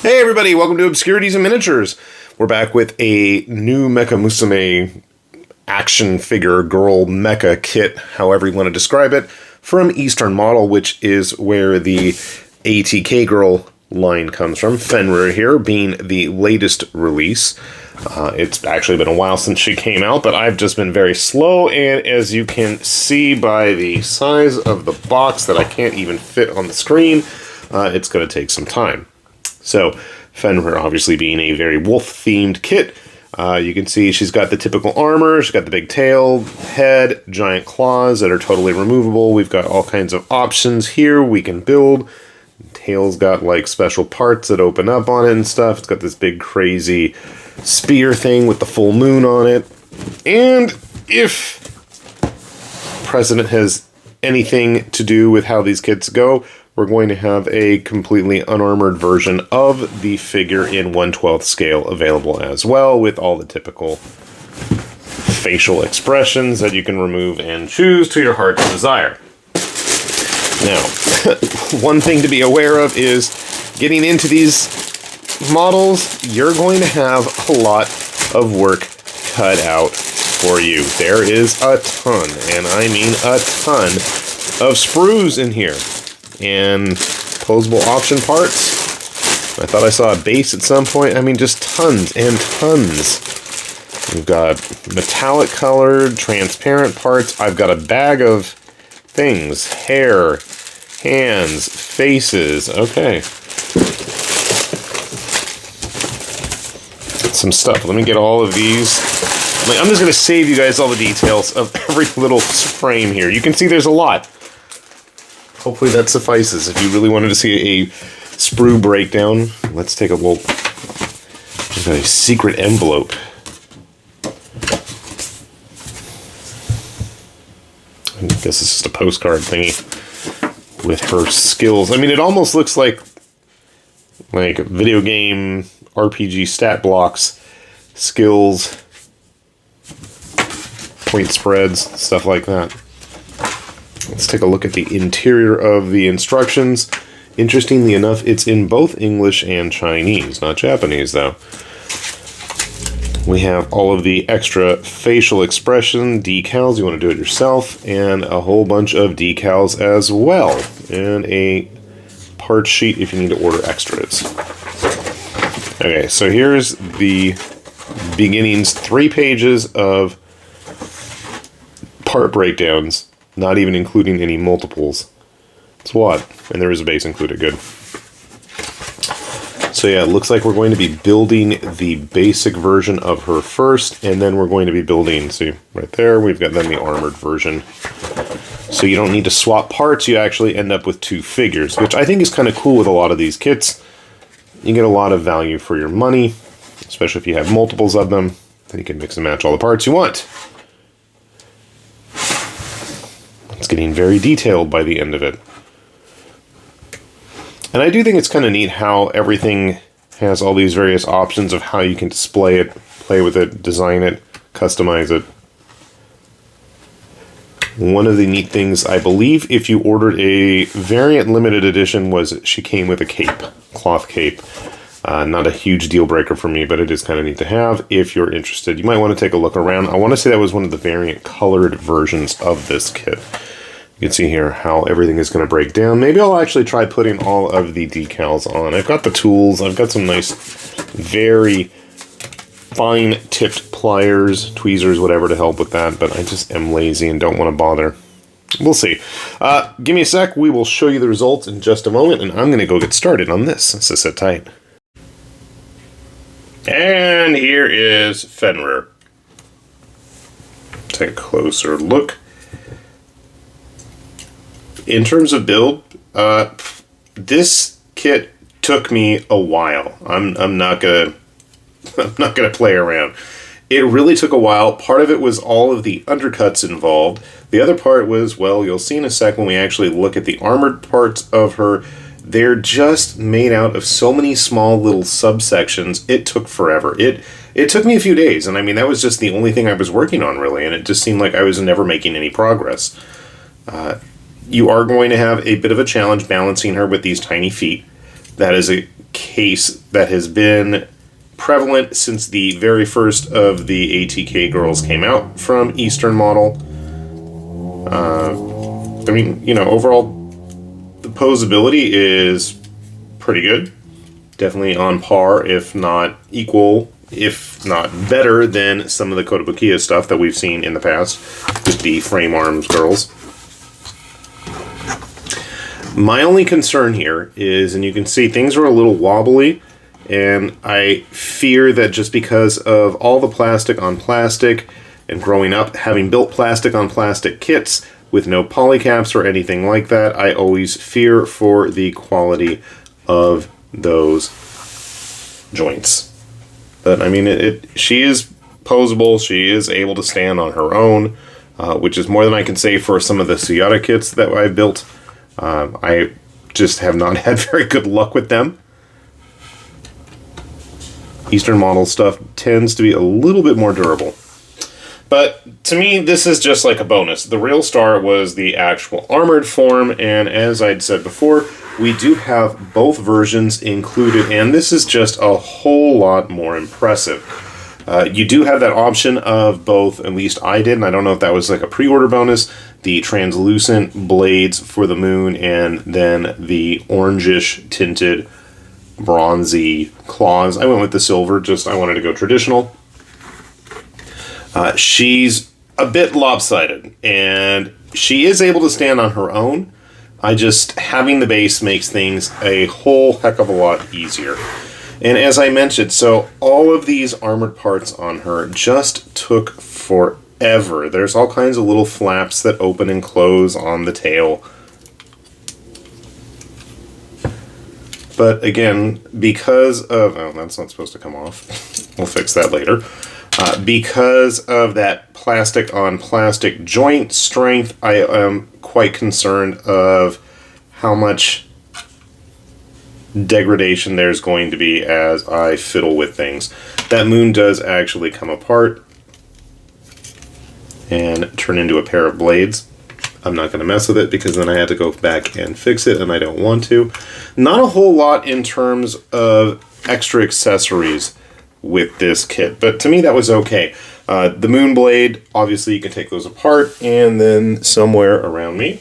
Hey everybody, welcome to Obscurities and Miniatures. We're back with a new Mecha Musume action figure girl mecha kit, however you want to describe it, from Eastern Model, which is where the ATK girl line comes from. Fenrir here being the latest release. It's actually been a while since she came out, but I've just been very slow, and as you can see by the size of the box that I can't even fit on the screen, it's going to take some time. So, Fenrir obviously being a very wolf-themed kit. You can see she's got the typical armor, she's got the big tail, head, giant claws that are totally removable. We've got all kinds of options here we can build. Tail's got like special parts that open up on it and stuff. It's got this big crazy spear thing with the full moon on it. And if precedent has anything to do with how these kits go, we're going to have a completely unarmored version of the figure in 1/12 scale available as well, with all the typical facial expressions that you can remove and choose to your heart's desire. Now, one thing to be aware of is getting into these models, you're going to have a lot of work cut out for you. There is a ton, and I mean a ton, of sprues in here. And posable option parts. I thought I saw a base at some point. I mean, just tons and tons. We've got metallic colored, transparent parts. I've got a bag of things. Hair, hands, faces. Okay. Some stuff. Let me get all of these. I'm just going to save you guys all the details of every little frame here. You can see there's a lot. Hopefully that suffices. If you really wanted to see a sprue breakdown, let's take a look. There's a secret envelope. I guess it's just a postcard thingy with her skills. I mean, it almost looks like video game RPG stat blocks, skills, point spreads, stuff like that. Let's take a look at the interior of the instructions. Interestingly enough, it's in both English and Chinese, not Japanese though. We have all of the extra facial expression decals, you want to do it yourself, and a whole bunch of decals as well, and a part sheet if you need to order extras. Okay, so here's the beginnings, 3 pages of part breakdowns. Not even including any multiples. It's what? And there is a base included. Good. So yeah, it looks like we're going to be building the basic version of her first, and then we're going to be building, see, right there, we've got then the armored version. So you don't need to swap parts, you actually end up with 2 figures, which I think is kind of cool with a lot of these kits. You get a lot of value for your money, especially if you have multiples of them, then you can mix and match all the parts you want. It's getting very detailed by the end of it. And I do think it's kind of neat how everything has all these various options of how you can display it, play with it, design it, customize it. One of the neat things, I believe, if you ordered a variant limited edition, was she came with a cape, cloth cape. Not a huge deal breaker for me, but it is kind of neat to have. If you're interested, you might want to take a look around. I want to say that was one of the variant colored versions of this kit. You can see here how everything is going to break down. Maybe I'll actually try putting all of the decals on. I've got the tools. I've got some nice, very fine-tipped pliers, tweezers, whatever to help with that, but I just am lazy and don't want to bother. We'll see. Give me a sec. We will show you the results in just a moment, and I'm going to go get started on this. So sit tight. And here is Fenrir. Take a closer look. In terms of build, this kit took me a while. I'm not gonna play around. It really took a while. Part of it was all of the undercuts involved. The other part was, well, you'll see in a sec when we actually look at the armored parts of her. They're just made out of so many small little subsections. It took forever. It took me a few days, and I mean, that was just the only thing I was working on, really, and it just seemed like I was never making any progress. You are going to have a bit of a challenge balancing her with these tiny feet. That is a case that has been prevalent since the very first of the ATK girls came out from Eastern Model. I mean, you know, overall, the posability is pretty good. Definitely on par, if not equal, if not better than some of the Kotobukiya stuff that we've seen in the past with the frame arms girls. My only concern here is, and you can see things are a little wobbly, and I fear that just because of all the plastic on plastic, and growing up having built plastic on plastic kits with no polycaps or anything like that, I always fear for the quality of those joints. But I mean, she is posable, she is able to stand on her own, which is more than I can say for some of the Suyata kits that I've built. I just have not had very good luck with them. Eastern Model stuff tends to be a little bit more durable. But to me, this is just like a bonus. The real star was the actual armored form, and as I'd said before, we do have both versions included, and this is just a whole lot more impressive. You do have that option of both, at least I did, and I don't know if that was like a pre-order bonus, the translucent blades for the moon, and then the orangish tinted bronzy claws. I went with the silver, I wanted to go traditional. She's a bit lopsided, and she is able to stand on her own. Having the base makes things a whole heck of a lot easier. And as I mentioned, so all of these armored parts on her just took forever. There's all kinds of little flaps that open and close on the tail. But again, because of... Oh, that's not supposed to come off. We'll fix that later. Because of that plastic on plastic joint strength, I am quite concerned of how much degradation there's going to be as I fiddle with things. That moon does actually come apart and turn into a pair of blades. I'm not going to mess with it because then I had to go back and fix it, and I don't want to. Not a whole lot in terms of extra accessories with this kit, but to me that was okay. The moon blade, obviously you can take those apart, and then somewhere around me,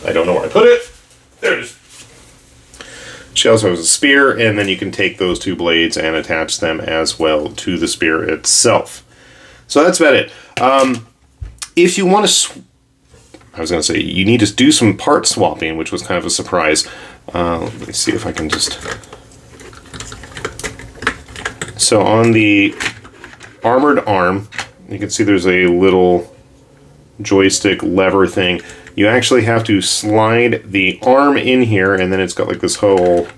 I don't know where I put it, there it is. She also has a spear, and then you can take those two blades and attach them as well to the spear itself. So that's about it. If you want to, I was going to say, you need to do some part swapping, which was kind of a surprise. Let me see if I can just... So on the armored arm, you can see there's a little joystick lever thing. You actually have to slide the arm in here, and then it's got like this whole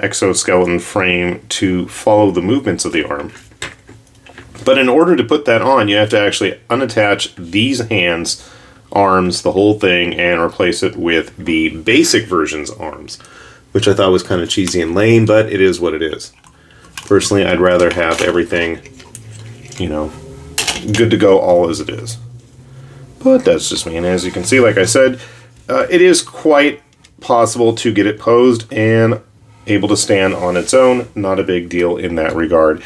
exoskeleton frame to follow the movements of the arm. But in order to put that on, you have to actually unattach these hands, arms, the whole thing, and replace it with the basic version's arms, which I thought was kind of cheesy and lame, but it is what it is. Personally, I'd rather have everything, you know, good to go all as it is. But that's just me, and as you can see, like I said, it is quite possible to get it posed and able to stand on its own. Not a big deal in that regard.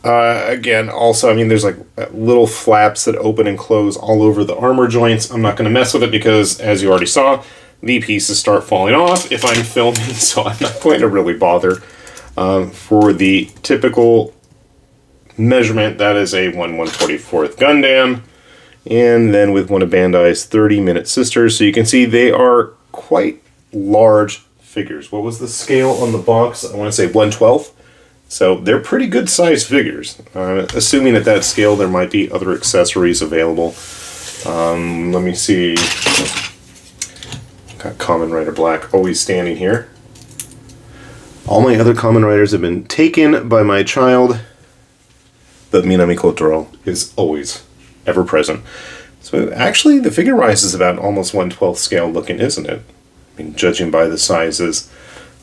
Again, also, I mean, there's like little flaps that open and close all over the armor joints. I'm not going to mess with it because, as you already saw, the pieces start falling off if I'm filming, so I'm not going to really bother. For the typical measurement, that is a 1/124th Gundam, and then with one of Bandai's 30-minute sisters, so you can see they are quite large figures. What was the scale on the box? I want to say 1/12. So they're pretty good sized figures. Assuming at that scale there might be other accessories available. Let me see. Got Kamen Rider Black always standing here. All my other Kamen Riders have been taken by my child, but Minami Kotaro is always ever present. So actually the figure rise is about almost 1/12 scale looking, isn't it? I mean, judging by the sizes.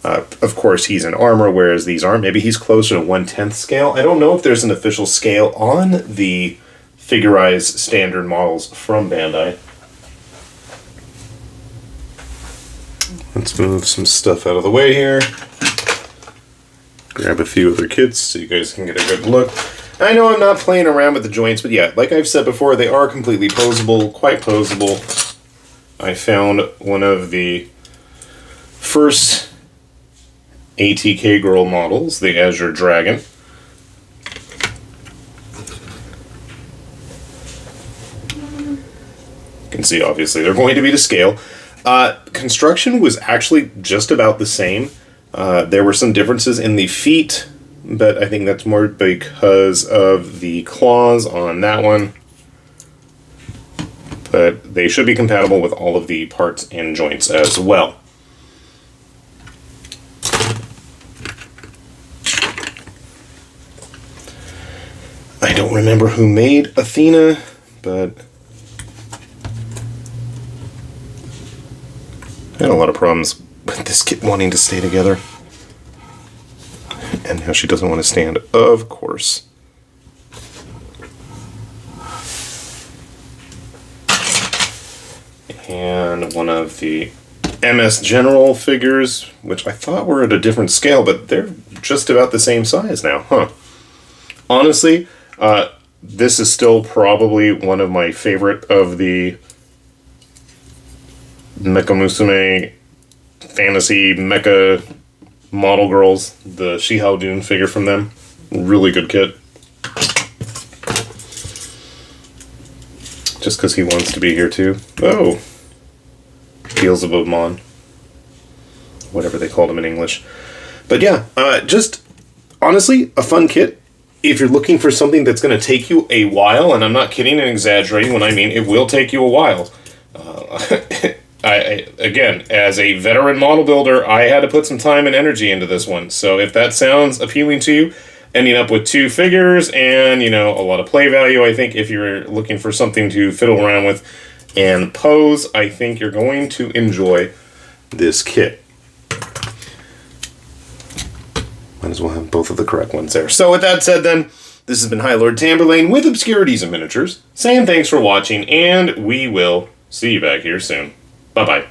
Of course, he's in armor, whereas these aren't. Maybe he's closer to 1/10 scale. I don't know if there's an official scale on the figurized standard models from Bandai. Let's move some stuff out of the way here. Grab a few other kits so you guys can get a good look. I know I'm not playing around with the joints, but yeah, like I've said before, they are completely posable, quite posable. I found one of the first ATK Girl models, the Azure Dragon. You can see, obviously, they're going to be to scale. Construction was actually just about the same. There were some differences in the feet, but I think that's more because of the claws on that one. But they should be compatible with all of the parts and joints as well. I don't remember who made Athena, but I had a lot of problems with this kit wanting to stay together. And now she doesn't want to stand, of course. And one of the MS General figures, which I thought were at a different scale, but they're just about the same size now, huh? Honestly, this is still probably one of my favorite of the Mecha Musume fantasy mecha model girls, the Shihao Dune figure from them. Really good kit. Just because he wants to be here too. Oh! Beelzebub Mon. Whatever they called him in English. But yeah, just honestly, a fun kit. If you're looking for something that's going to take you a while, and I'm not kidding and exaggerating when I mean it will take you a while. Again, as a veteran model builder, I had to put some time and energy into this one. So if that sounds appealing to you, ending up with 2 figures and, you know, a lot of play value, I think if you're looking for something to fiddle around with and pose, I think you're going to enjoy this kit. Might as well have both of the correct ones there. So with that said then, this has been High Lord Tamberlane with Obscurities and Miniatures, saying thanks for watching, and we will see you back here soon. Bye-bye.